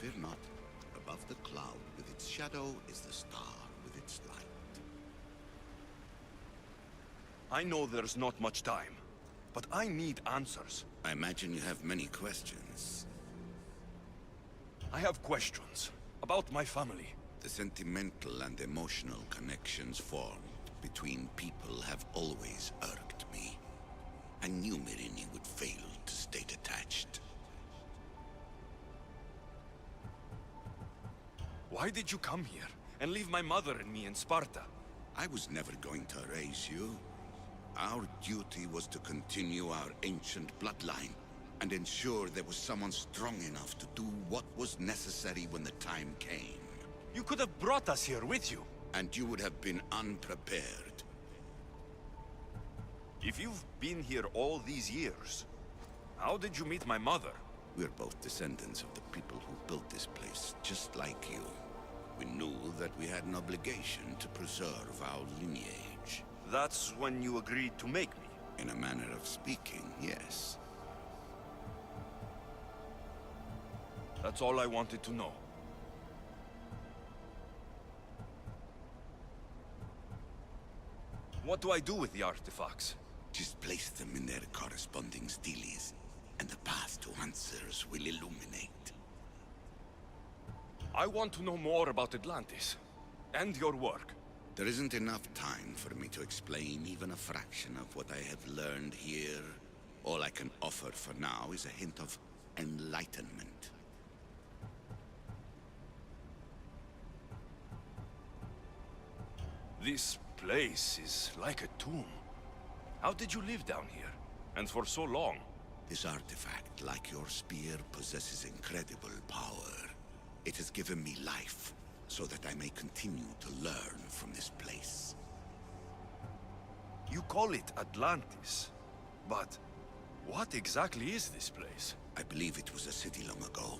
Fear not. Above the cloud with its shadow is the star with its light. I know there's not much time, but I need answers. I imagine you have many questions. I have questions about my family. The sentimental and emotional connections formed between people have always irked me. I knew Myrini would fail to stay detached. Why did you come here and leave my mother and me in Sparta? I was never going to erase you. Our duty was to continue our ancient bloodline and ensure there was someone strong enough to do what was necessary when the time came. You could have brought us here with you. And you would have been unprepared. If you've been here all these years, how did you meet my mother? We're both descendants of the people who built this place, just like you. We knew that we had an obligation to preserve our lineage. That's when you agreed to make me. In a manner of speaking, yes. That's all I wanted to know. What do I do with the artifacts? Just place them in their corresponding steles, and the path to answers will illuminate. I want to know more about Atlantis, and your work. There isn't enough time for me to explain even a fraction of what I have learned here. All I can offer for now is a hint of enlightenment. This place is like a tomb. How did you live down here? And for so long? This artifact, like your spear, possesses incredible power. It has given me life, so that I may continue to learn from this place. You call it Atlantis, but what exactly is this place? I believe it was a city long ago.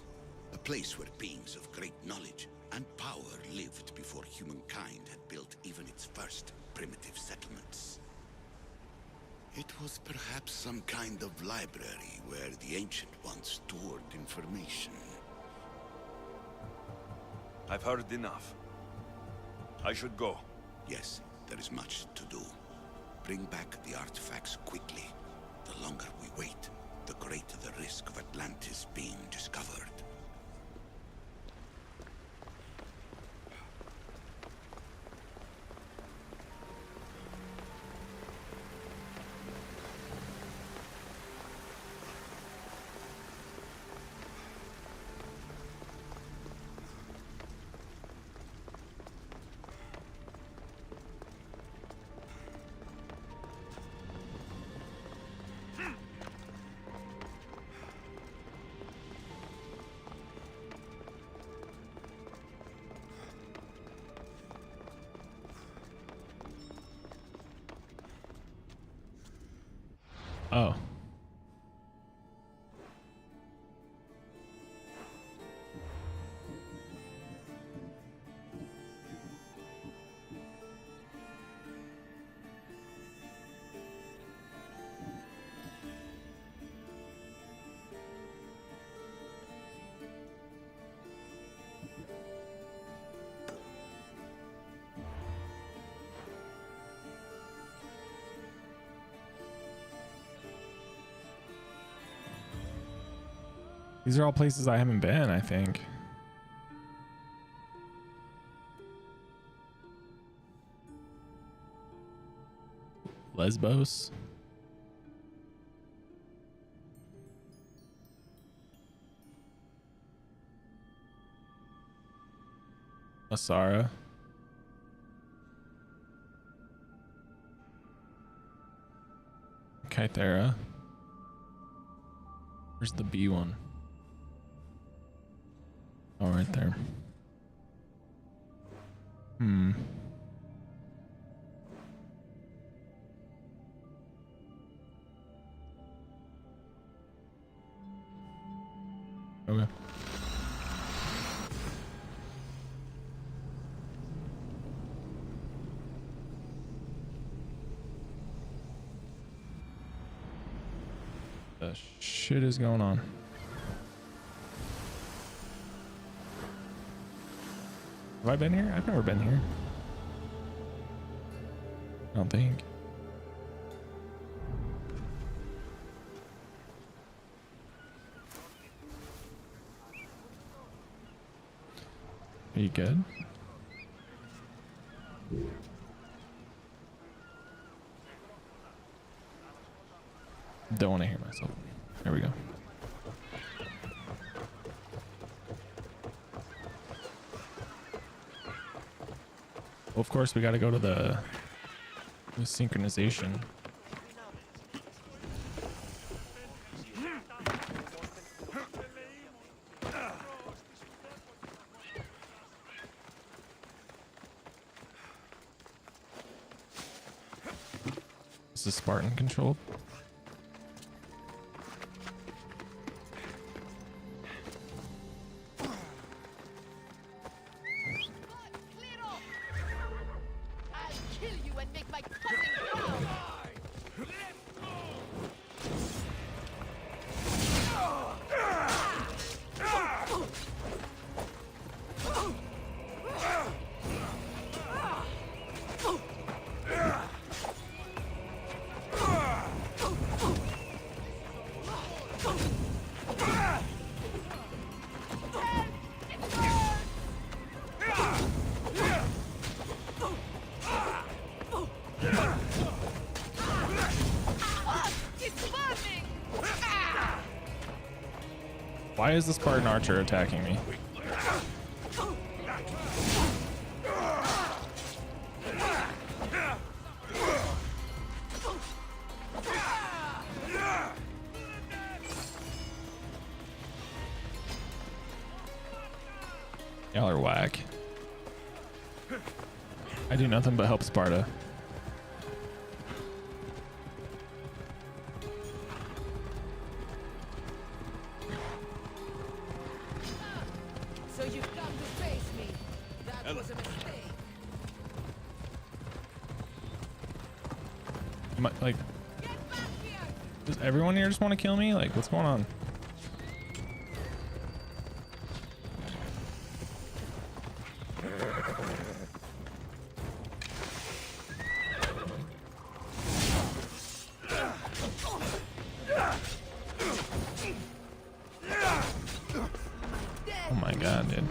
A place where beings of great knowledge and power lived before humankind had built even its first primitive settlements. It was perhaps some kind of library where the Ancient Ones stored information. I've heard enough. I should go. Yes, there is much to do. Bring back the artifacts quickly. The longer we wait, the greater the risk of Atlantis being discovered. Oh. These are all places I haven't been, I think. Lesbos. Asara. Kythera. Where's the B one? Oh, right there. Okay. The shit is going on. Have I been here? I've never been here. I don't think. Are you good? Don't want to hear myself. There we go. Well, of course, we got to go to the synchronization. This is Spartan controlled. Why is the Spartan archer attacking me? Y'all are whack. I do nothing but help Sparta. So you've come to face me. That was a mistake. Like, does everyone here just want to kill me? Like, what's going on? Oh my god, dude.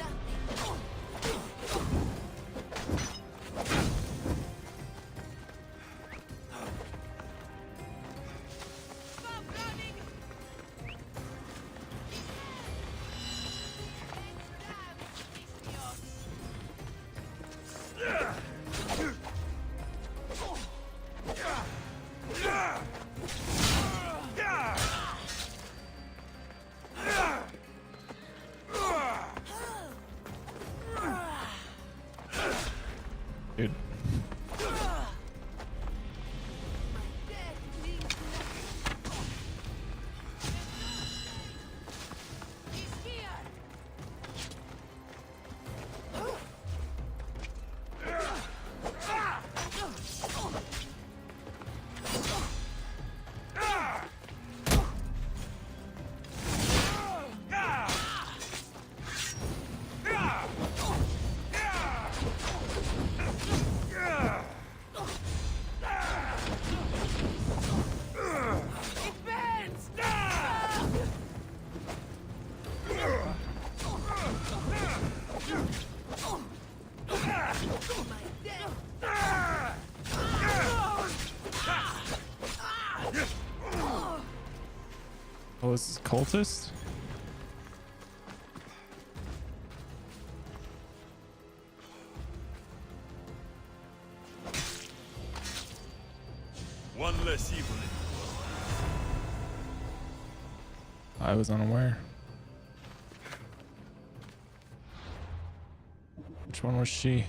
Dude. Oh, this is cultist? One less evil. I was unaware. Which one was she?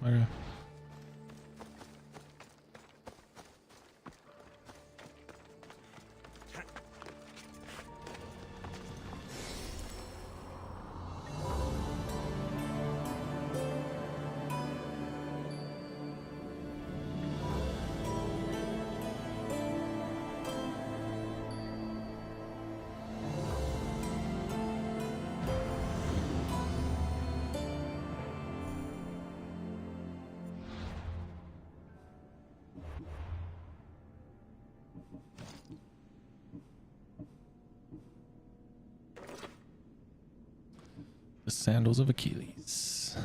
Okay. Sandals of Achilles.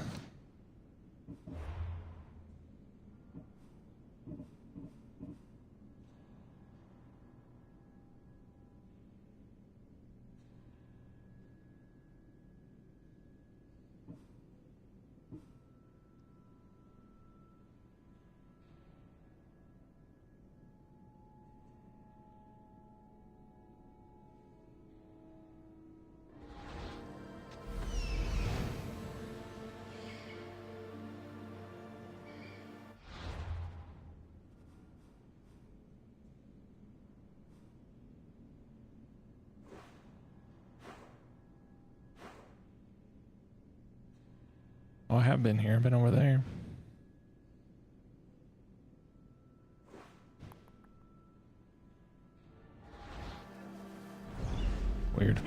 Oh, I have been here. I've been over there. Weird.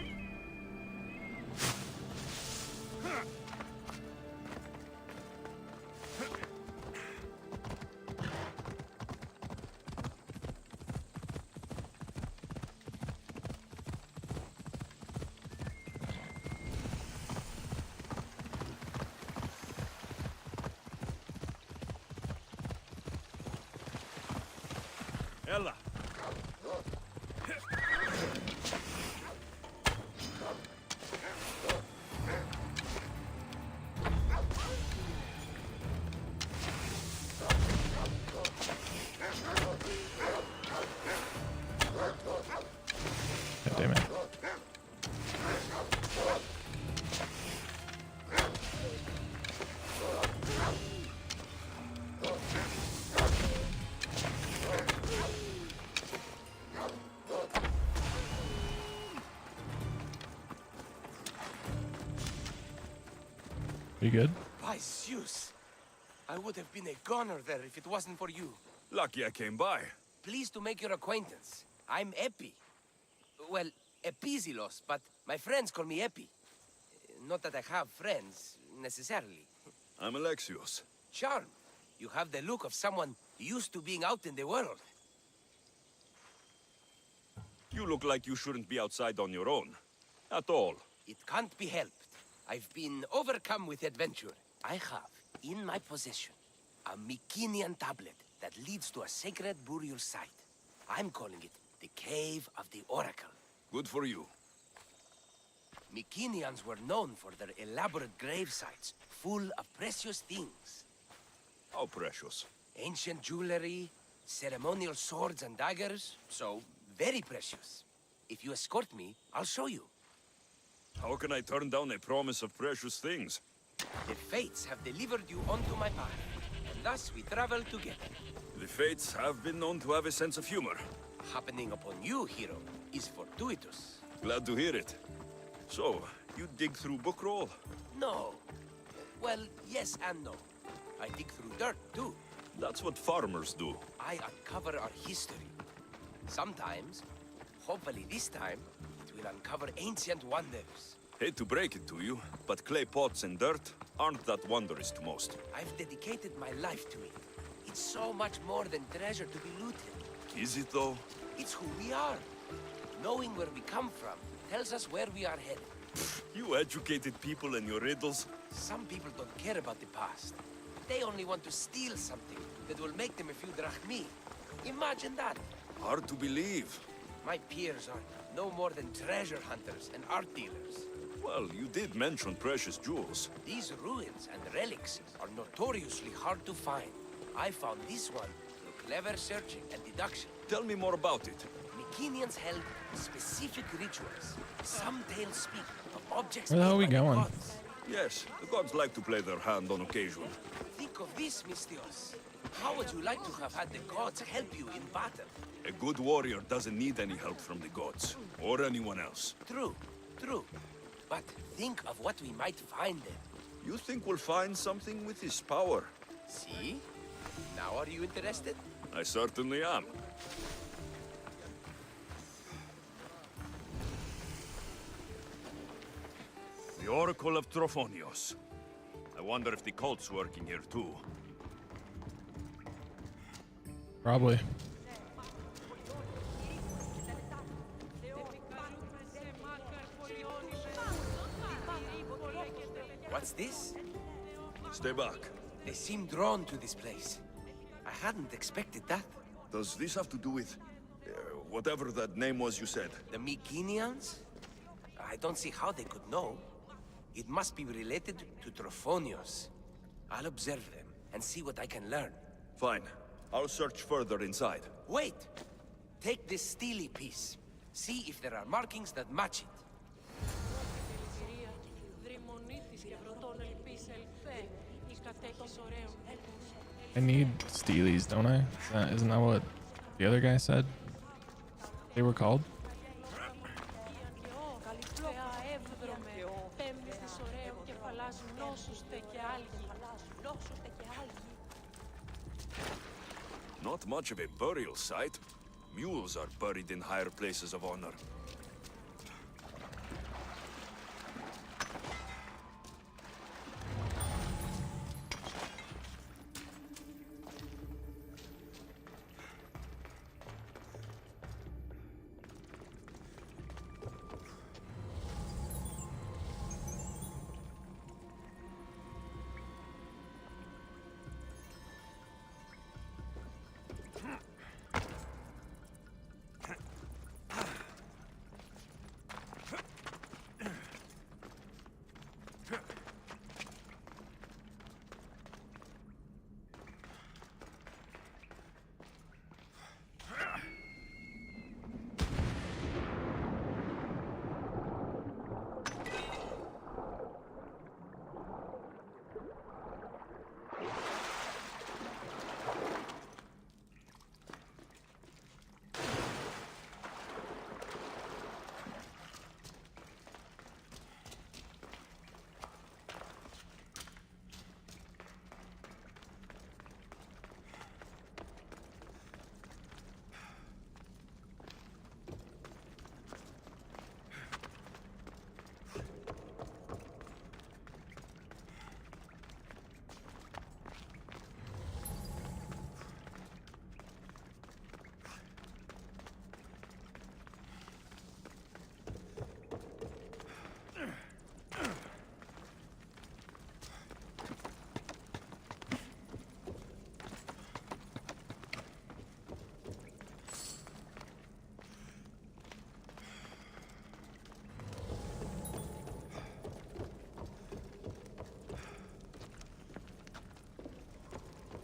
Ella. God damn it. You good? By Zeus! I would have been a goner there if it wasn't for you. Lucky I came by. Pleased to make your acquaintance. I'm Epi. Well, Epizilos, but my friends call me Epi. Not that I have friends, necessarily. I'm Alexios. Charmed. You have the look of someone used to being out in the world. You look like you shouldn't be outside on your own. At all. It can't be helped. I've been overcome with adventure. I have, in my possession, a Mycenaean tablet that leads to a sacred burial site. I'm calling it the Cave of the Oracle. Good for you. Mycenaeans were known for their elaborate grave sites, full of precious things. How precious. Ancient jewelry, ceremonial swords and daggers, so very precious. If you escort me, I'll show you. How can I turn down a promise of precious things? The fates have delivered you onto my path, and thus we travel together. The fates have been known to have a sense of humor. Happening upon you, hero, is fortuitous. Glad to hear it. So, you dig through book roll? No. Well, yes and no. I dig through dirt, too. That's what farmers do. I uncover our history. Sometimes, hopefully this time, it will uncover ancient wonders. Hate to break it to you, but clay pots and dirt aren't that wondrous to most. I've dedicated my life to it. It's so much more than treasure to be looted. Is it though? It's who we are. Knowing where we come from tells us where we are headed. You educated people and your riddles. Some people don't care about the past. They only want to steal something that will make them a few drachmi. Imagine that. Hard to believe. My peers are no more than treasure hunters and art dealers. Well, you did mention precious jewels. These ruins and relics are notoriously hard to find. I found this one through clever searching and deduction. Tell me more about it. Mycenaeans held specific rituals. Some tales speak of objects Where the hell are we made by the going? gods. Yes, the gods like to play their hand on occasion. Think of this, Mystios. How would you like to have had the gods help you in battle? A good warrior doesn't need any help from the gods, or anyone else. True, true. But think of what we might find there. You think we'll find something with his power? See? Now are you interested? I certainly am. The Oracle of Trophonios. I wonder if the cult's working here too. Probably. What's this? Stay back. They seem drawn to this place. I hadn't expected that. Does this have to do with... whatever that name was you said? The Mycenians? I don't see how they could know. It must be related to Trophonios. I'll observe them and see what I can learn. Fine. I'll search further inside. Wait! Take this steely piece. See if there are markings that match it. I need steelies, don't I? Isn't that what the other guy said they were called? Not much of a burial site. Mules are buried in higher places of honor.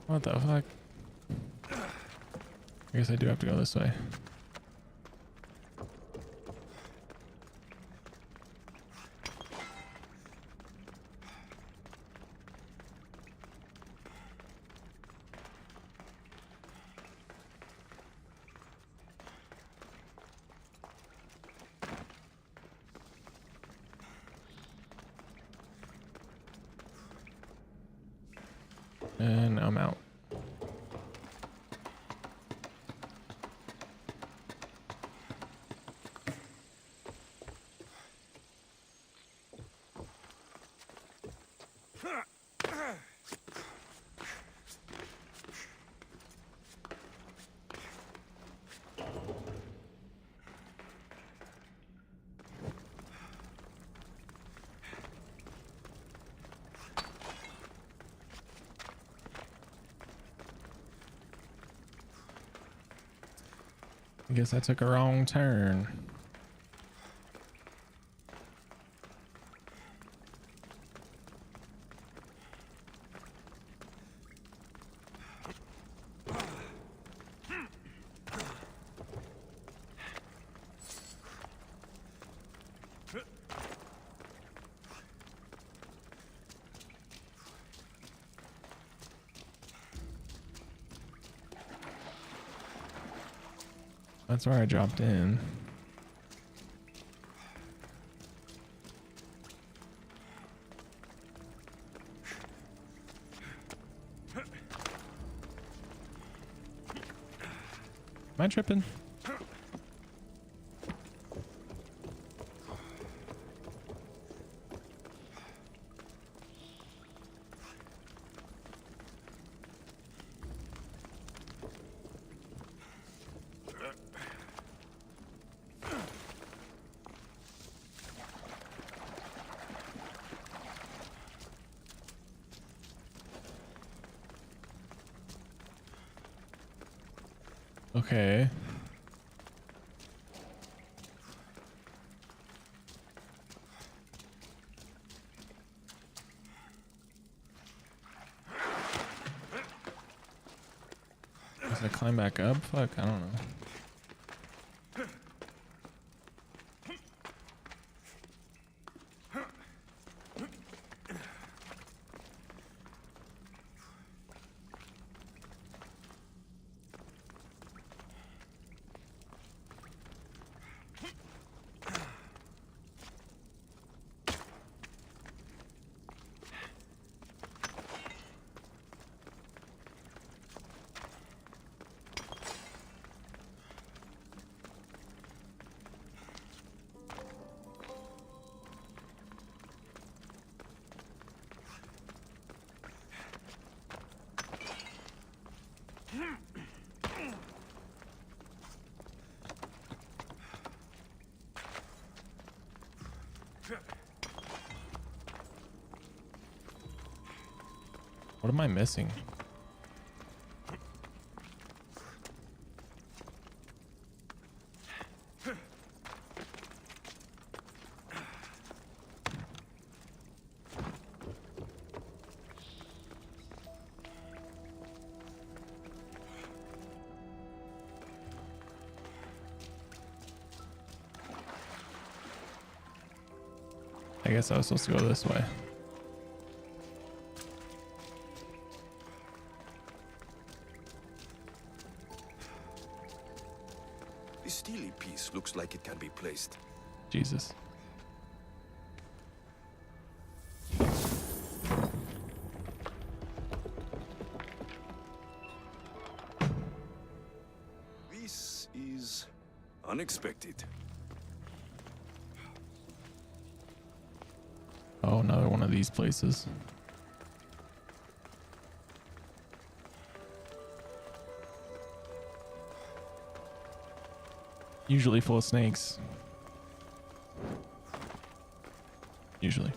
What the fuck? I guess I do have to go this way. And I'm out. I guess I took a wrong turn. That's where I dropped in. Am I tripping? Okay. Does I climb back up? Fuck, I don't know. What am I missing? I guess I was supposed to go this way. This steely piece looks like it can be placed. Jesus. This is unexpected. Oh, another one of these places. Usually full of snakes. Usually.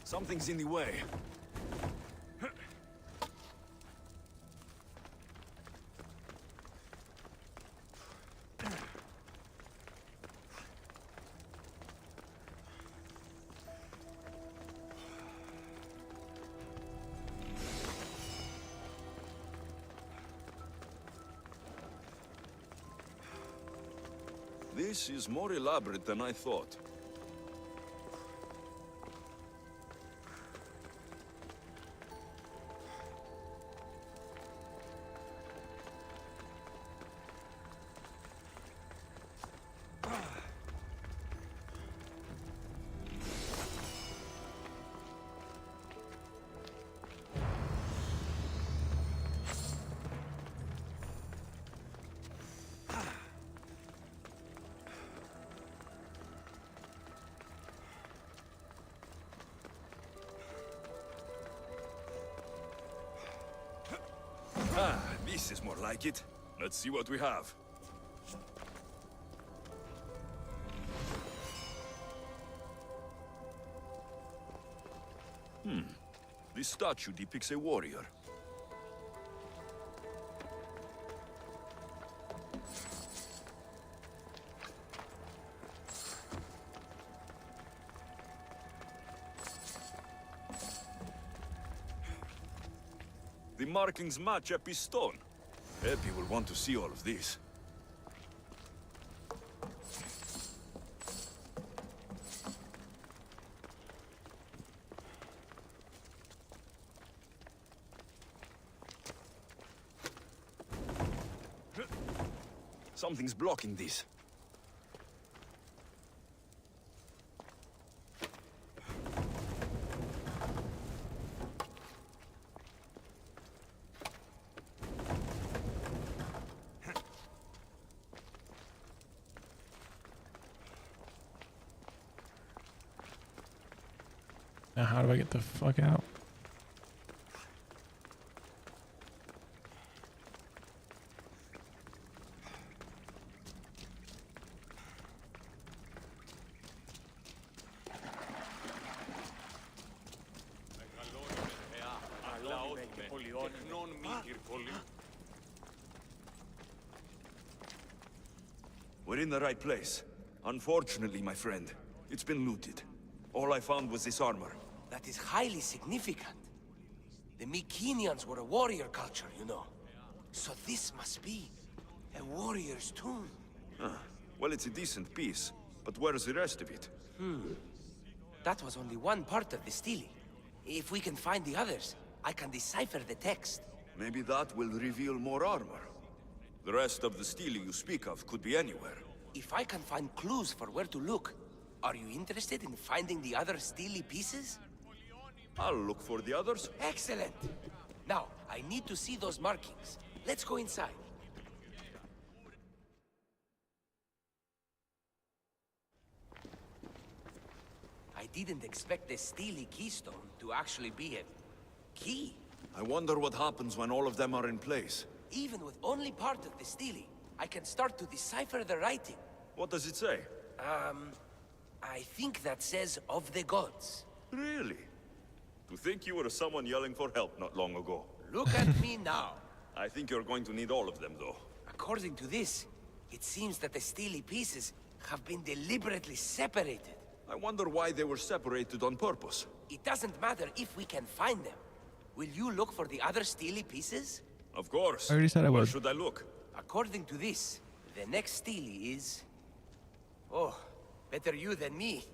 Something's in the way. This is more elaborate than I thought. This is more like it. Let's see what we have. This statue depicts a warrior. The markings match a stone. Epi will want to see all of this. Something's blocking this. Now how do I get the fuck out? We're in the right place. Unfortunately, my friend, it's been looted. All I found was this armor. That is highly significant. The Mycenaeans were a warrior culture, you know. So this must be a warrior's tomb. Well, it's a decent piece, but where's the rest of it? That was only one part of the stele. If we can find the others, I can decipher the text. Maybe that will reveal more armor. The rest of the stele you speak of could be anywhere. If I can find clues for where to look, are you interested in finding the other stele pieces? I'll look for the others. Excellent! Now, I need to see those markings. Let's go inside. I didn't expect the stele keystone to actually be a key. I wonder what happens when all of them are in place. Even with only part of the stele, I can start to decipher the writing. What does it say? I think that says of the gods. Really? To think you were someone yelling for help not long ago. Look at me now. I think you're going to need all of them, though. According to this, it seems that the stele pieces have been deliberately separated. I wonder why they were separated on purpose. It doesn't matter if we can find them. Will you look for the other stele pieces? Of course. I already said I Where would. should I look? According to this, the next stele is... Oh, better you than me.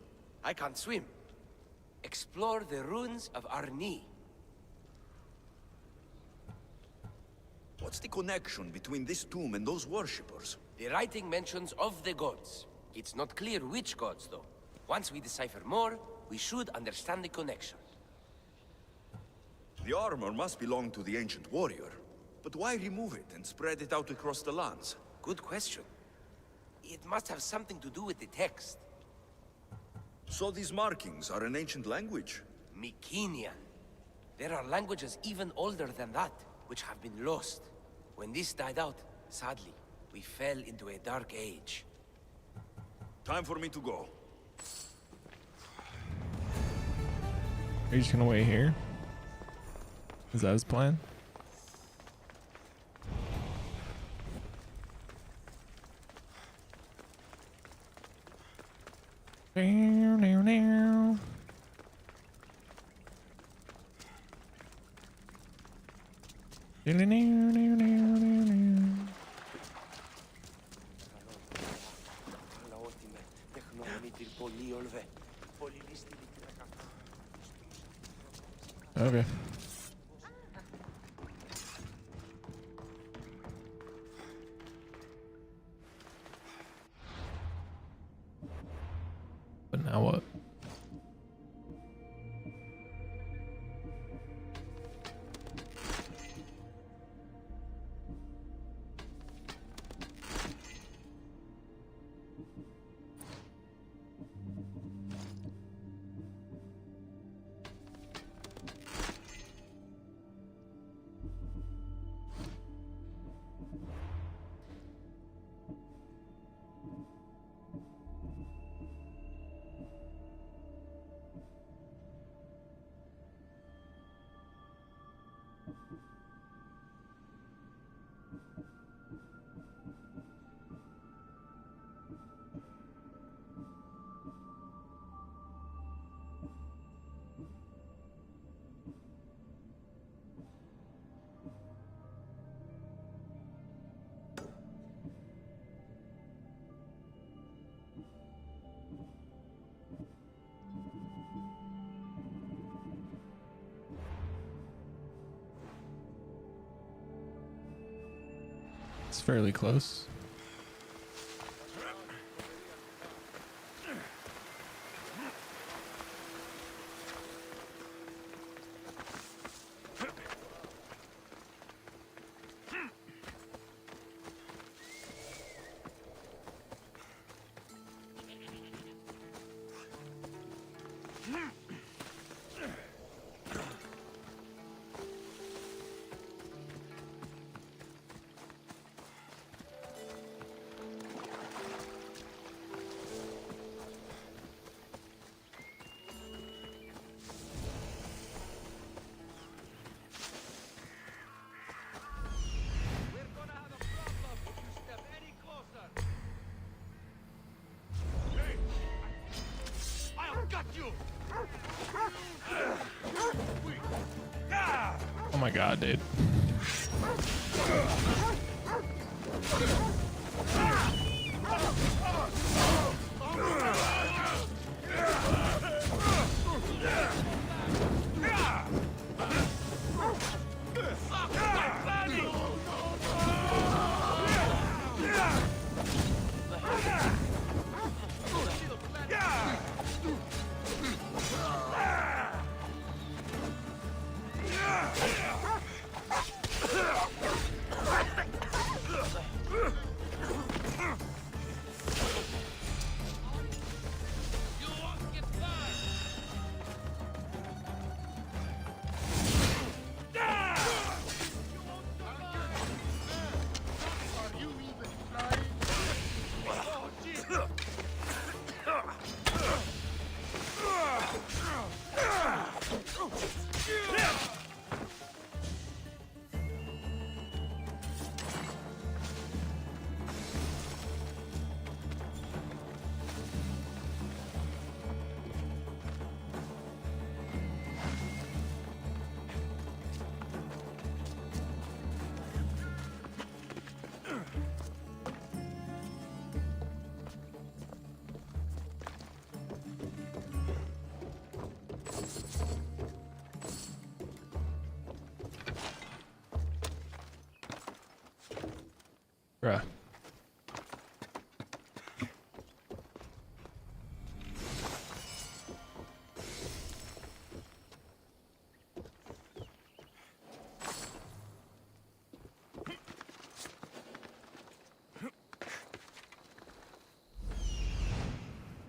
I can't swim. Explore the ruins of Arni. What's the connection between this tomb and those worshippers? The writing mentions of the gods. It's not clear which gods, though. Once we decipher more, we should understand the connection. The armor must belong to the ancient warrior. But why remove it and spread it out across the lands? Good question. It must have something to do with the text. So these markings are an ancient language? Mycenaean. There are languages even older than that, which have been lost. When this died out, sadly, we fell into a dark age. Time for me to go. Are you just gonna wait here? Is that his plan? Now, now, now. Now, now, now, now, now. Okay. But now what? It's fairly close. Oh my god, dude. Bruh.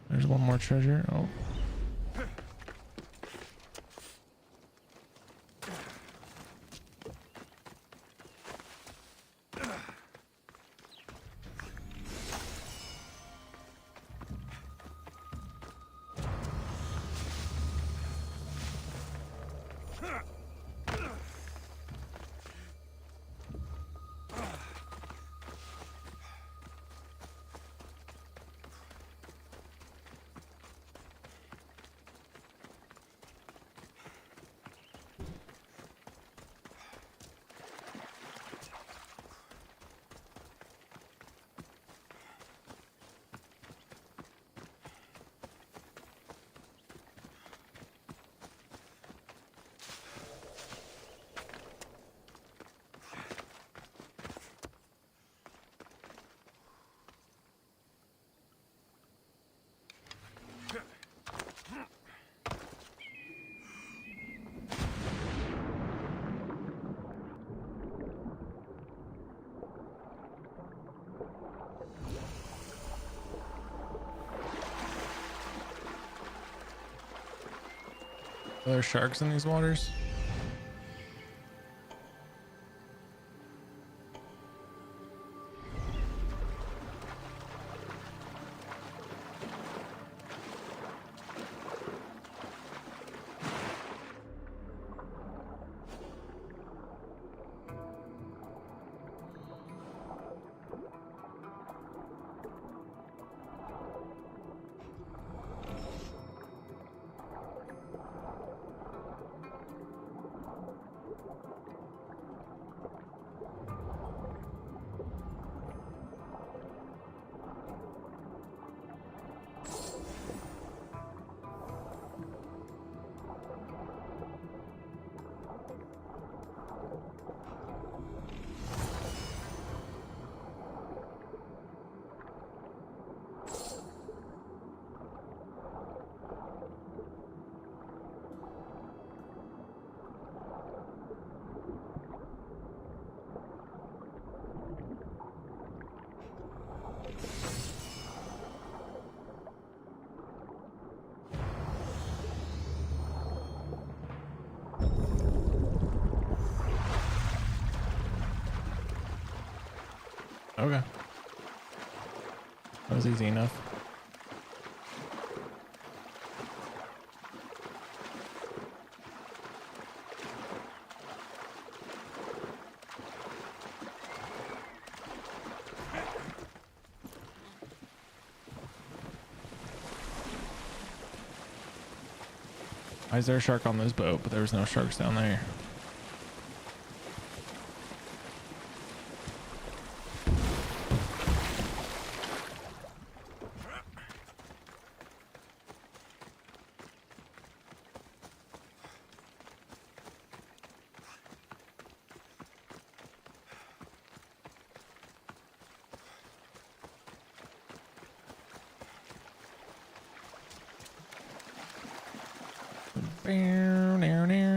There's one more treasure. Oh. Are there sharks in these waters? Okay. That was easy enough. Why is there a shark on this boat, but there was no sharks down there? Bow, now, now.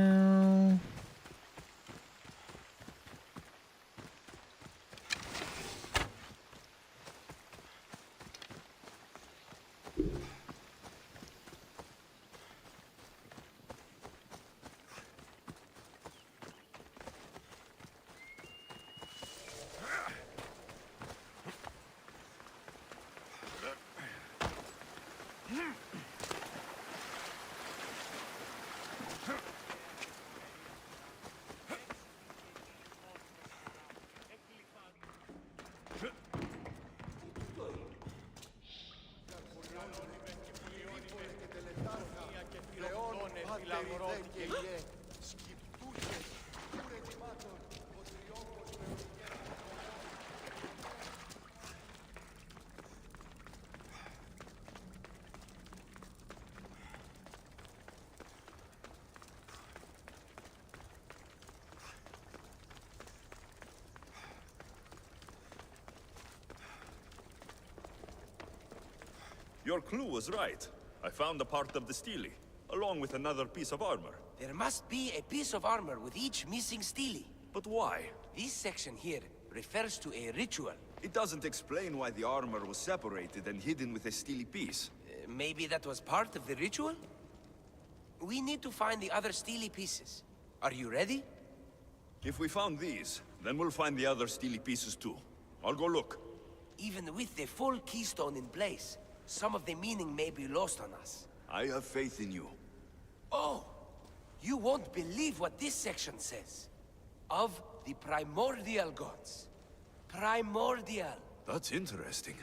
Your clue was right. I found a part of the stele, along with another piece of armor. There must be a piece of armor with each missing stele. But why? This section here refers to a ritual. It doesn't explain why the armor was separated and hidden with a stele piece. Maybe that was part of the ritual? We need to find the other stele pieces. Are you ready? If we found these, then we'll find the other stele pieces too. I'll go look. Even with the full keystone in place, some of the meaning may be lost on us. I have faith in you. Oh! You won't believe what this section says. Of the primordial gods. Primordial. That's interesting.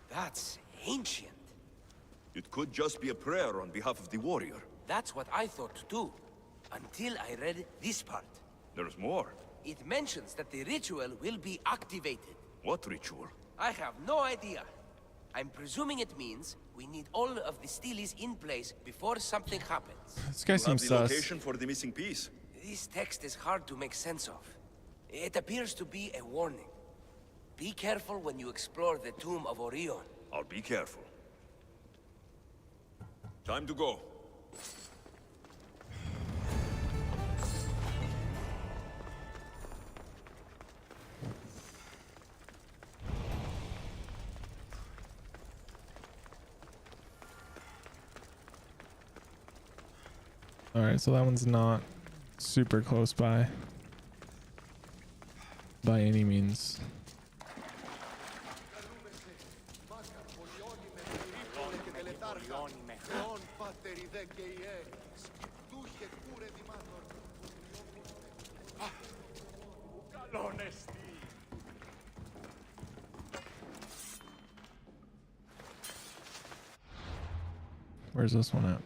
That's ancient. It could just be a prayer on behalf of the warrior. That's what I thought too. Until I read this part. There's more. It mentions that the ritual will be activated. What ritual? I have no idea. I'm presuming it means we need all of the steles in place before something happens. This guy You have seems the sus. location for the missing piece. This text is hard to make sense of. It appears to be a warning. Be careful when you explore the tomb of Orion. I'll be careful. Time to go. All right, so that one's not super close by any means. Where's this one at?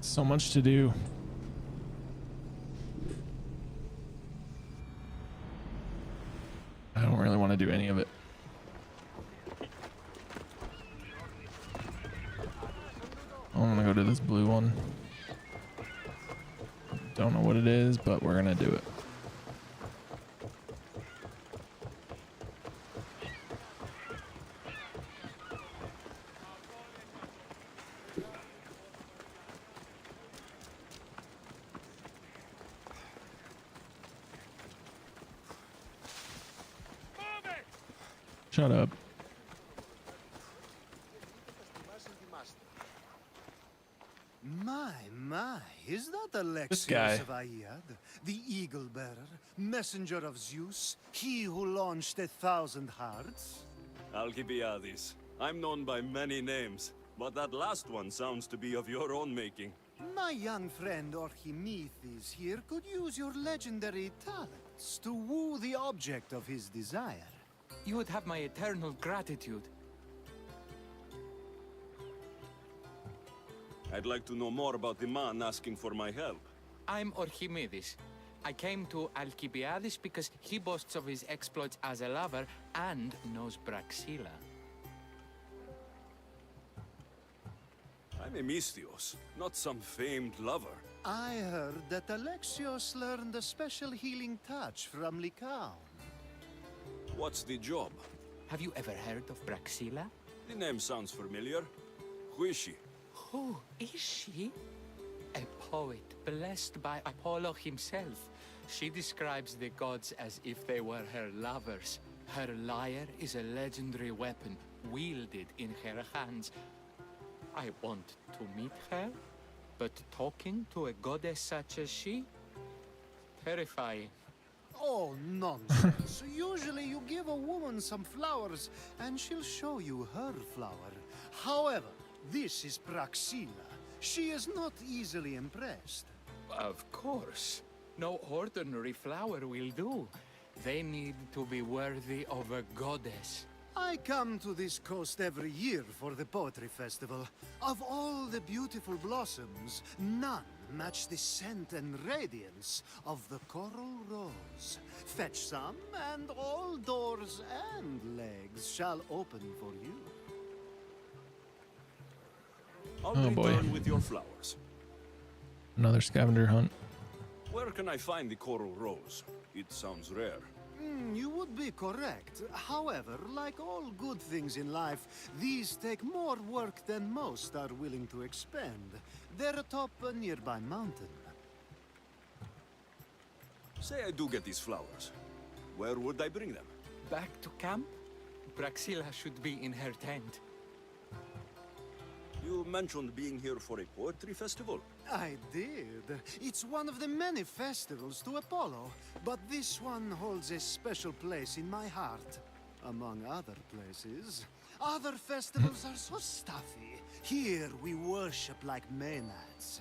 So much to do. I don't really want to do any of it. I'm gonna go to this blue one. Don't know what it is, but we're gonna do it. Shut up. My, My, is that This guy. Alexios of Aiad, the Eagle Bearer, messenger of Zeus, he who launched 1,000 hearts? Alcibiades. I'm known by many names, but that last one sounds to be of your own making. My young friend Archimedes here could use your legendary talents to woo the object of his desire. You would have my eternal gratitude. I'd like to know more about the man asking for my help. I'm Archimedes. I came to Alcibiades because he boasts of his exploits as a lover and knows Braxilla. I'm Emistios, not some famed lover. I heard that Alexios learned a special healing touch from Lycaon. What's the job? Have you ever heard of Braxilla? The name sounds familiar. Who is she? Who is she? A poet blessed by Apollo himself. She describes the gods as if they were her lovers. Her lyre is a legendary weapon wielded in her hands. I want to meet her, but talking to a goddess such as she? Terrifying. Oh, nonsense. Usually you give a woman some flowers, and she'll show you her flower. However, this is Praxilla. She is not easily impressed. Of course. No ordinary flower will do. They need to be worthy of a goddess. I come to this coast every year for the Poetry Festival. Of all the beautiful blossoms, none match the scent and radiance of the coral rose. Fetch some, and all doors and legs shall open for you. I'll Oh, boy. return with your flowers. Another scavenger hunt. Where can I find the coral rose? It sounds rare. You would be correct. However, like all good things in life, these take more work than most are willing to expend. They're atop a nearby mountain. Say I do get these flowers. Where would I bring them? Back to camp? Braxilla should be in her tent. You mentioned being here for a poetry festival. I did. It's one of the many festivals to Apollo, but this one holds a special place in my heart, among other places. Other festivals are so stuffy. Here we worship like maenads.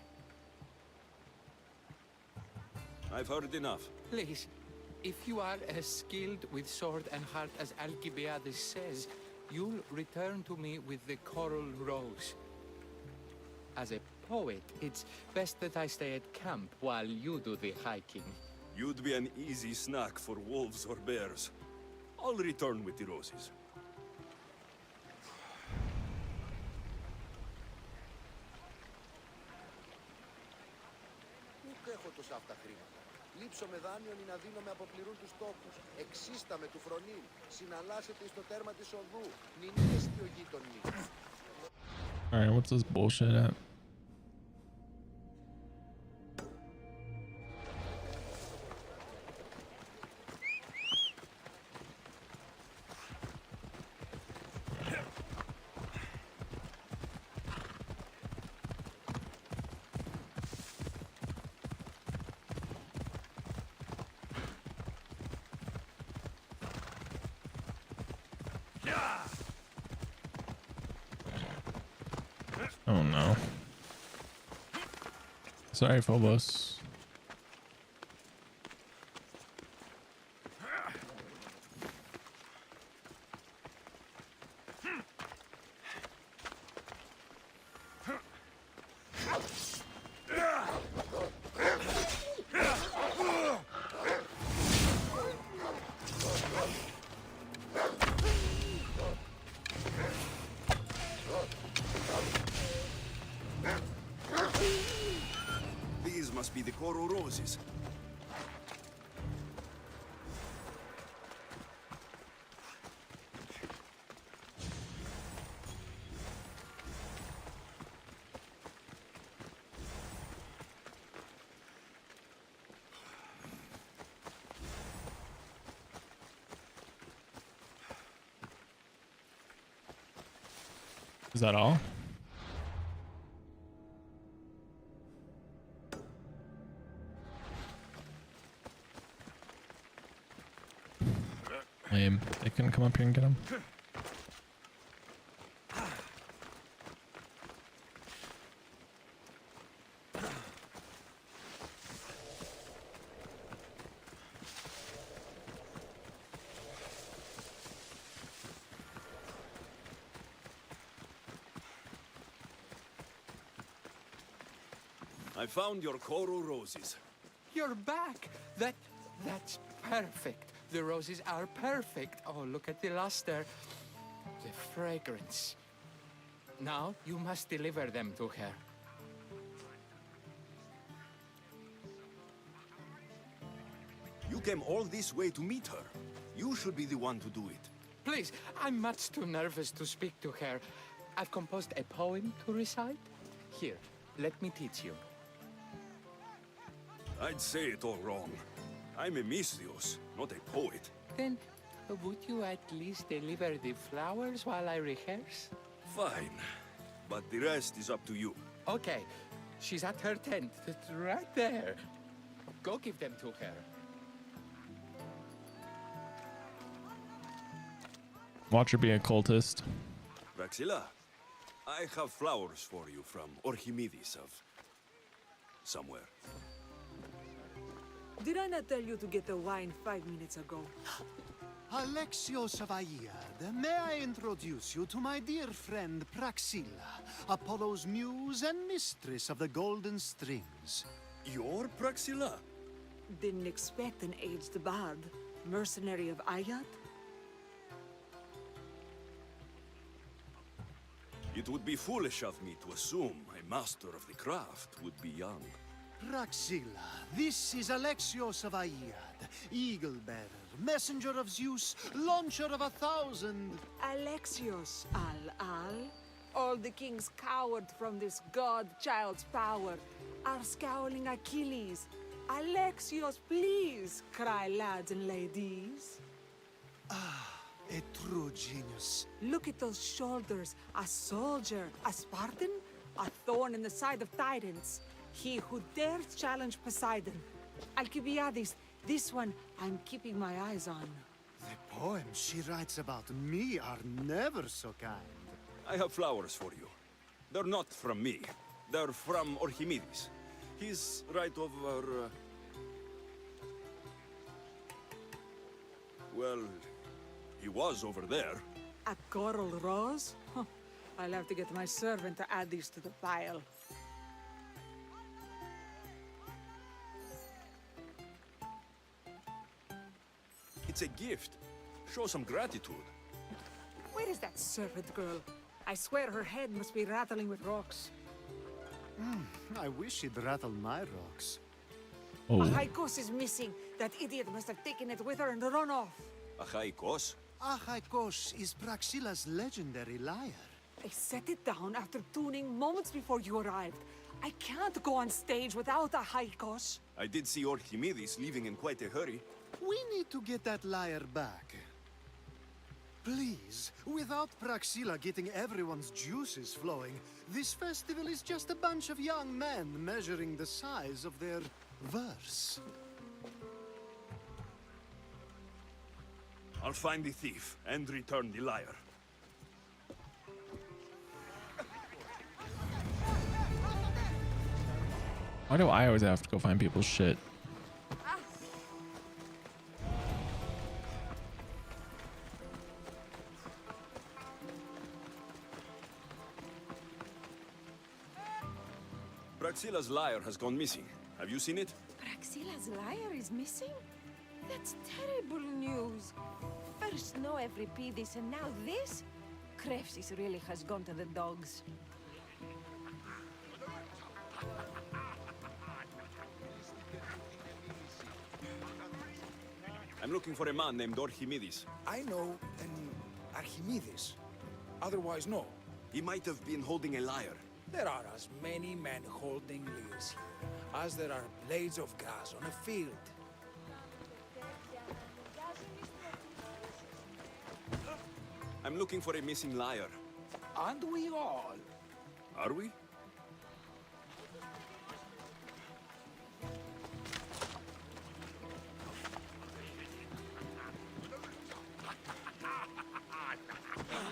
I've heard enough. Please, if you are as skilled with sword and heart as Alcibiades says, you'll return to me with the coral rose. As a poet, it's best that I stay at camp while you do the hiking. You'd be an easy snack for wolves or bears. I'll return with the roses. Ούτε έχω τόσα αυτά χρήματα. Λείψω με δάνειον ή να δίνω με αποπληρούν τους τόπους. Εξίστα με του φρονήν. Συναλλάσσετε στο τέρμα της οδού. Νηνίεστη ο γείτονι. Alright, what's this bullshit at? Oh no. Sorry, Phobos. These must be the coral roses. Is that all? can come up here and get him. I found your coral roses. You're back. That's perfect. The roses are perfect. Oh, look at the luster. The fragrance. Now you must deliver them to her. You came all this way to meet her. You should be the one to do it. Please, I'm much too nervous to speak to her. I've composed a poem to recite. Here, let me teach you. I'd say it all wrong. I'm a Misthios, not a poet. Then, would you at least deliver the flowers while I rehearse? Fine. But the rest is up to you. Okay, she's at her tent. It's right there. Go give them to her. Watch her be a cultist. Praxilla, I have flowers for you from Orchimedes of... somewhere. Did I not tell you to get the wine 5 minutes ago? Alexios of Aiad, may I introduce you to my dear friend Praxilla, Apollo's muse and mistress of the golden strings. You're Praxilla? Didn't expect an aged bard. Mercenary of Aiad? It would be foolish of me to assume a master of the craft would be young. Praxilla, this is Alexios of Aiad, eagle-bearer, messenger of Zeus, launcher of 1,000... Alexios, Al. All the kings cowered from this god-child's power. Are scowling Achilles. Alexios, please, cry lads and ladies. A true genius. Look at those shoulders. A soldier, a Spartan, a thorn in the side of titans. He who dares challenge Poseidon. Alcibiades, this one I'm keeping my eyes on. The poems she writes about me are never so kind. I have flowers for you. They're not from me. They're from Orchimedes. He's right over... Well, he was over there. A coral rose? Huh. I'll have to get my servant to add these to the pile. It's a gift. Show some gratitude. Where is that servant girl? I swear her head must be rattling with rocks. I wish she'd rattle my rocks. Oh, Achaikos is missing. That idiot must have taken it with her and run off. Achaikos? Achaikos is Praxilla's legendary lyre. I set it down after tuning moments before you arrived. I can't go on stage without Achaikos. I did see Orchimedes leaving in quite a hurry. We need to get that lyre back. Please, without Praxilla getting everyone's juices flowing, this festival is just a bunch of young men measuring the size of their verse. I'll find the thief and return the lyre. why do I always have to go find people's shit? Praxilla's lyre has gone missing. Have you seen it? Praxilla's lyre is missing? That's terrible news. First no Euripides and now this? Krepsis really has gone to the dogs. I'm looking for a man named Orchimedes. I know an Archimedes. Otherwise, no. He might have been holding a lyre. There are as many men holding lyres here as there are blades of grass on a field. I'm looking for a missing lyre. Aren't we all? Are we?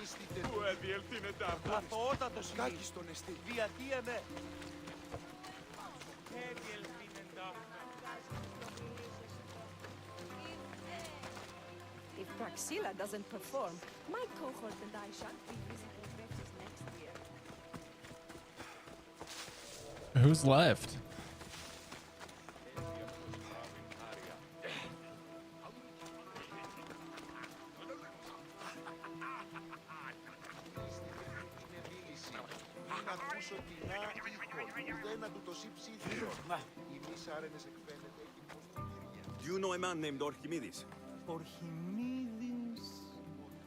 Νίστητε τους. Αθωότατος κάκιστον εστί. Διατίαμε. If Praxilla doesn't perform, my cohort and I shan't be visiting Grexis next year. Who's left? Είναι δίληση. Μην ακούσω κοινά ήχον. Ουδέ να του το σύψει ήθιον. Η μη σάρενες εκφαίνεται έχει υποστηρία. Do you know a man named Archimedes? Archimedes.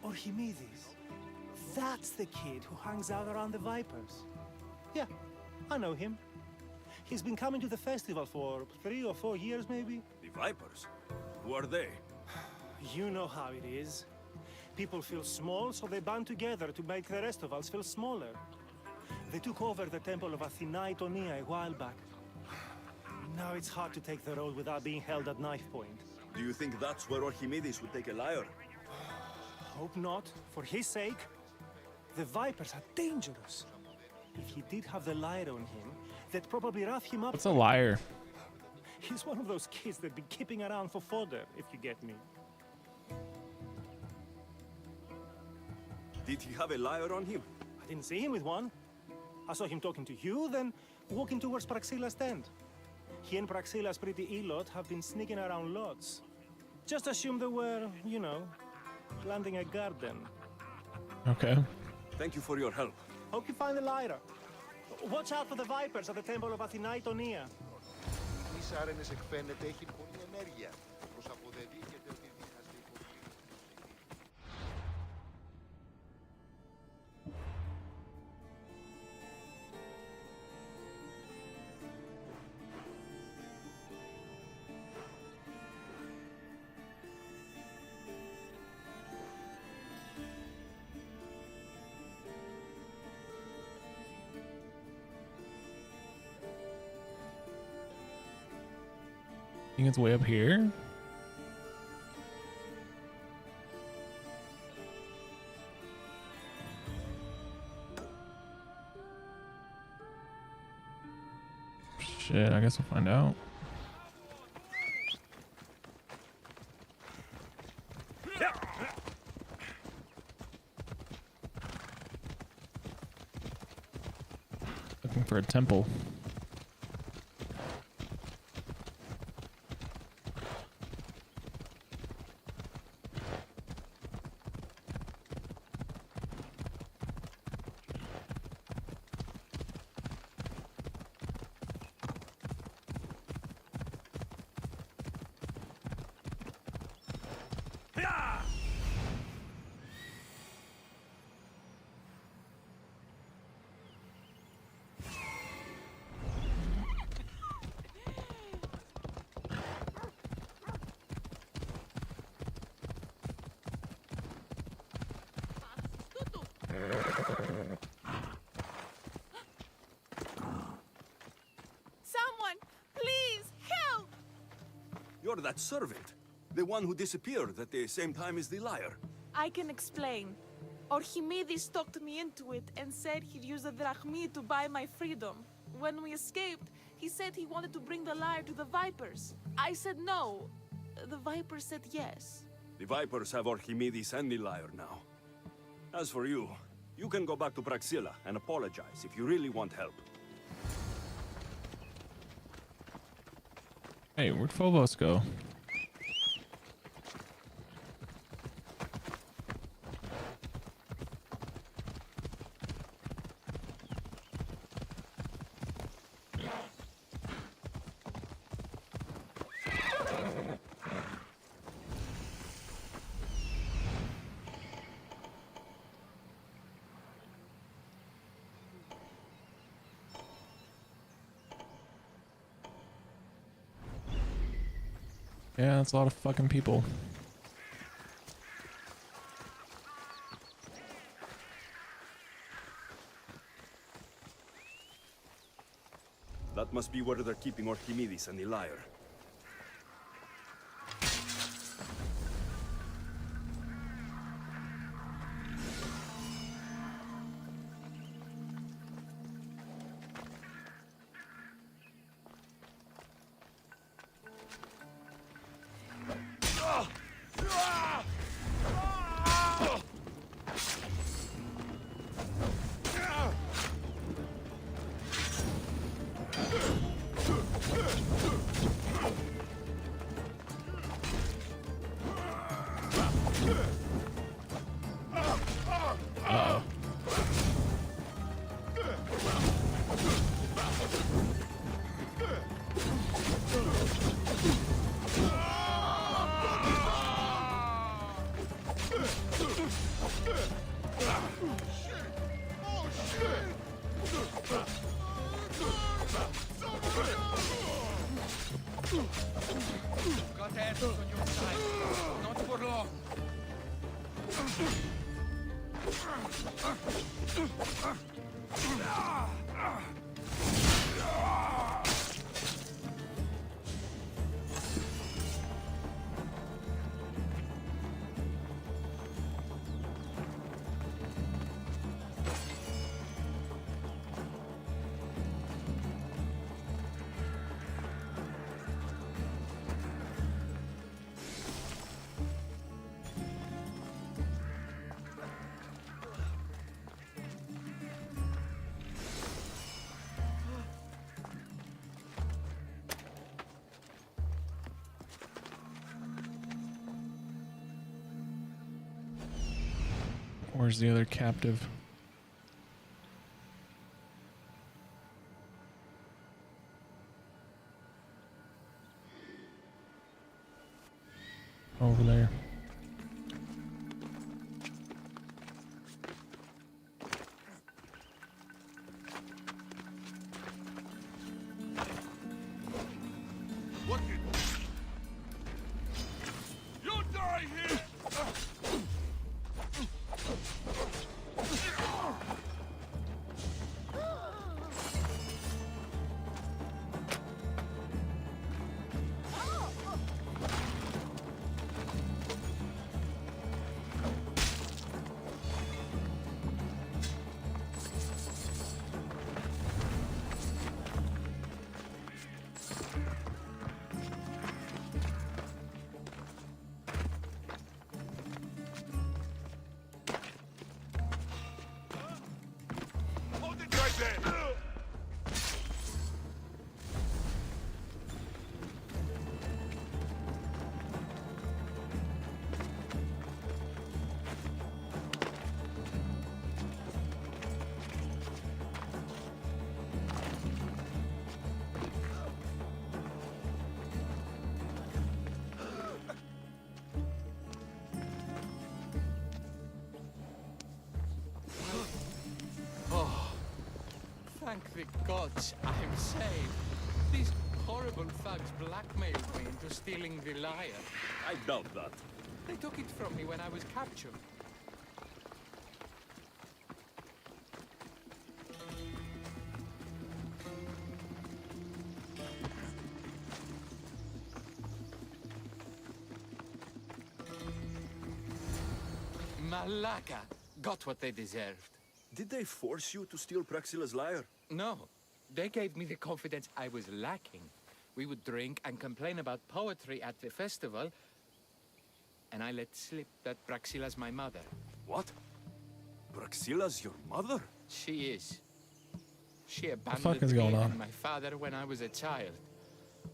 Archimedes. That's the kid who hangs out around the Vipers. Yeah, I know him. He's been coming to the festival for 3 or 4 years, maybe. The Vipers? Who are they? You know how it is. People feel small, so they band together to make the rest of us feel smaller. They took over the temple of Athena Itonia a while back. Now it's hard to take the role without being held at knife point. Do you think that's where Archimedes would take a lyre? Hope not. For his sake. The Vipers are dangerous. If he did have the lyre on him, they'd probably rough him up. What's a liar? He's one of those kids that'd be keeping around for fodder, if you get me. Did he have a lyre on him? I didn't see him with one. I saw him talking to you, then walking towards Praxilla's tent. He and Praxilla's pretty Elot have been sneaking around lots. Just assume they were, you know, planting a garden. Okay. Thank you for your help. Hope you find the lyre. Watch out for the Vipers at the temple of Athena Itonia. Η μη σάρενες εκφαίνεται έχει πολλή ενέργεια. Προς αποδεδείγεται ότι δίναστε υποκλίνηση. I think it's way up here. Shit, I guess we'll find out. Looking for a temple. Someone, please, help! You're that servant. The one who disappeared at the same time as the lyre. I can explain. Archimedes talked me into it and said he'd use the drachmi to buy my freedom. When we escaped, he said he wanted to bring the lyre to the Vipers. I said no. The Vipers said yes. The Vipers have Archimedes and the lyre now. As for you, you can go back to Praxilla and apologize if you really want help. Hey, where'd Phobos go? Yeah, that's a lot of fucking people. That must be where they're keeping Archimedes and the lyre. Got answers on your side. Not for long. Where's the other captive? Over there. What did... You die here! Hold it right there! Oh, thank the gods I'm saved. These horrible thugs blackmailed me into stealing the lyre. I doubt that. They took it from me when I was captured. Malaka got what they deserved. Did they force you to steal Praxila's lyre? No, they gave me the confidence I was lacking. We would drink and complain about poetry at the festival, and I let slip that Praxila's my mother. What? Praxila's your mother? She is. She fuck abandoned is me going on? and my father when I was a child.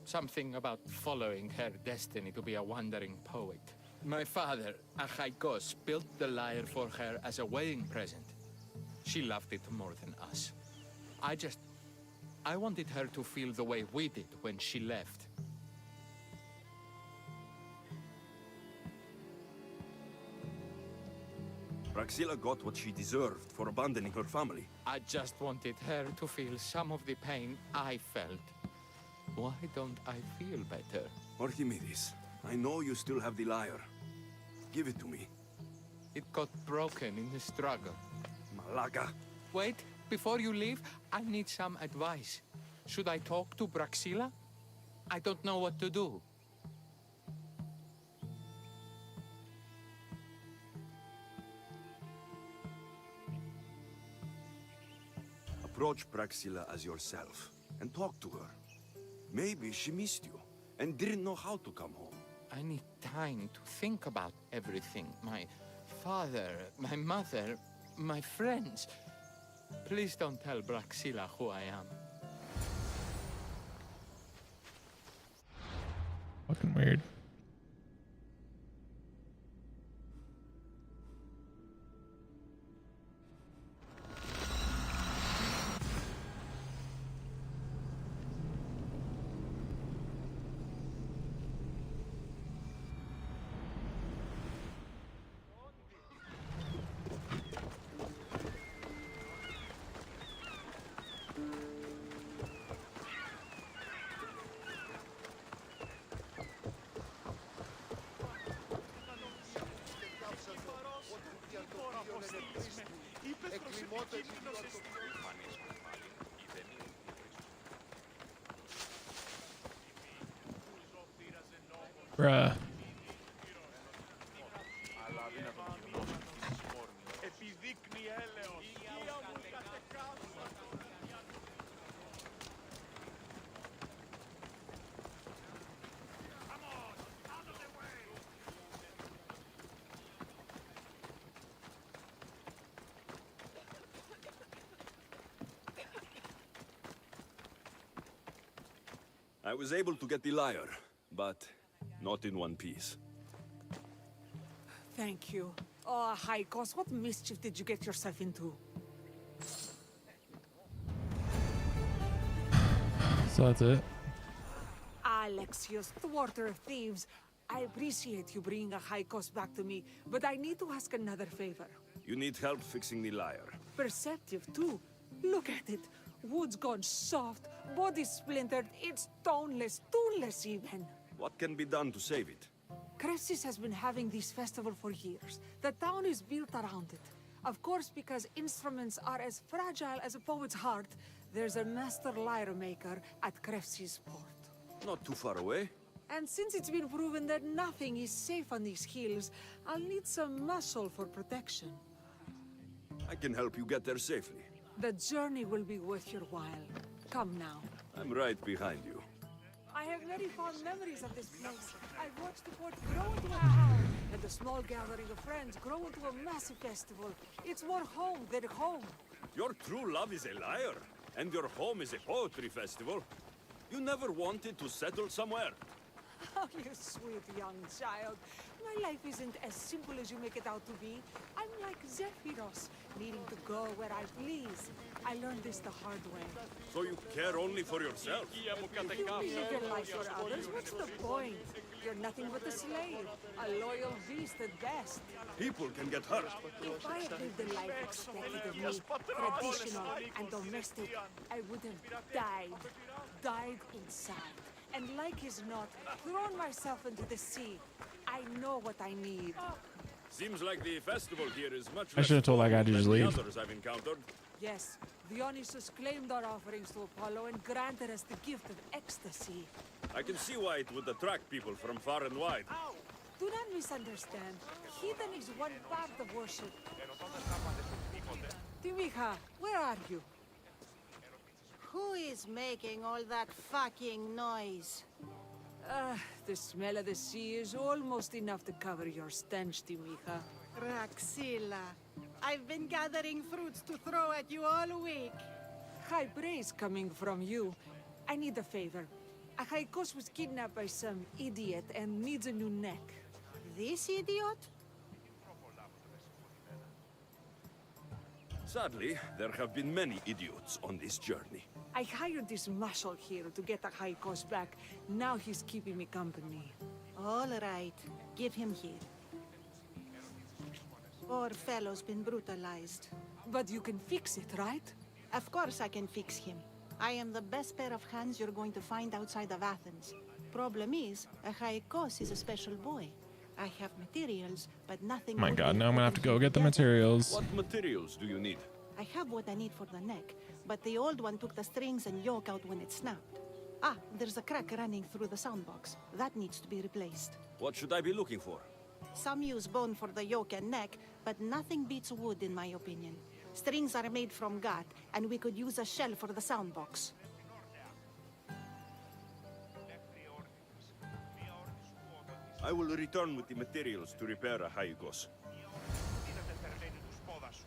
Something about following her destiny to be a wandering poet. My father, Achaikos, built the lyre for her as a wedding present. She loved it more than us. I wanted her to feel the way we did when she left. Praxila got what she deserved for abandoning her family. I just wanted her to feel some of the pain I felt. Why don't I feel better? Archimedes, I know you still have the lyre. Give it to me. It got broken in the struggle. Malaka. Wait, before you leave, I need some advice. Should I talk to Praxila? I don't know what to do. Approach Praxila as yourself and talk to her. Maybe she missed you and didn't know how to come home. I need time to think about everything. My father, my mother, my friends. Please don't tell Praxila who I am. Fucking weird. Εκκριμώντας η Bruh. I was able to get the lyre, but not in one piece. Thank you. Oh, Haikos, what mischief did you get yourself into? So that's it. Alexios, thwarter of thieves. I appreciate you bringing a Haikos back to me, but I need to ask another favor. You need help fixing the lyre. Perceptive, too. Look at it. Wood's gone soft, body splintered, it's toneless, tooless even. What can be done to save it? Cressis has been having this festival for years. The town is built around it. Of course, because instruments are as fragile as a poet's heart, there's a master lyre maker at Cressis port. Not too far away. And since it's been proven that nothing is safe on these hills, I'll need some muscle for protection. I can help you get there safely. The journey will be worth your while. Come now. I'm right behind you. I have very fond memories of this place. I've watched the port grow into a town, and a small gathering of friends grow into a massive festival. It's more home than home. Your true love is a lyre, and your home is a poetry festival. You never wanted to settle somewhere. Oh, you sweet young child. My life isn't as simple as you make it out to be. I'm like Zephyros, needing to go where I please. I learned this the hard way. So you care only for yourself? If you live your life for others, what's the point? You're nothing but a slave, a loyal beast at best. People can get hurt. If I had lived the life expected of me, traditional and domestic, I would have died inside. And like as not, thrown myself into the sea. I know what I need. Seems like the festival here is much I should have told that guy to just than the leave. others I've encountered. Yes, Dionysus claimed our offerings to Apollo and granted us the gift of ecstasy. I can see why it would attract people from far and wide. Do not misunderstand. Heathen is one part of worship. Timiha, where are you? Who is making all that fucking noise? The smell of the sea is almost enough to cover your stench, Timiha. Praxilla, I've been gathering fruits to throw at you all week. High praise coming from you. I need a favor. Achaikos was kidnapped by some idiot and needs a new neck. This idiot? Sadly, there have been many idiots on this journey. I hired this muscle here to get Achaikos back. Now he's keeping me company. All right, give him here. Poor fellow's been brutalized. But you can fix it, right? Of course I can fix him. I am the best pair of hands you're going to find outside of Athens. Problem is, Achaikos is a special boy. I have materials, but nothing. Oh my would god, be now I'm gonna have to holding go him get the together. materials. What materials do you need? I have what I need for the neck, but the old one took the strings and yoke out when it snapped. Ah, there's a crack running through the soundbox. That needs to be replaced. What should I be looking for? Some use bone for the yoke and neck, but nothing beats wood in my opinion. Strings are made from gut, and we could use a shell for the soundbox. I will return with the materials to repair a Haikos. Είναι τεστερμένη του σπόδα σου.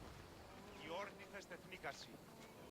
Οι όρνηθες τεθνίκασι.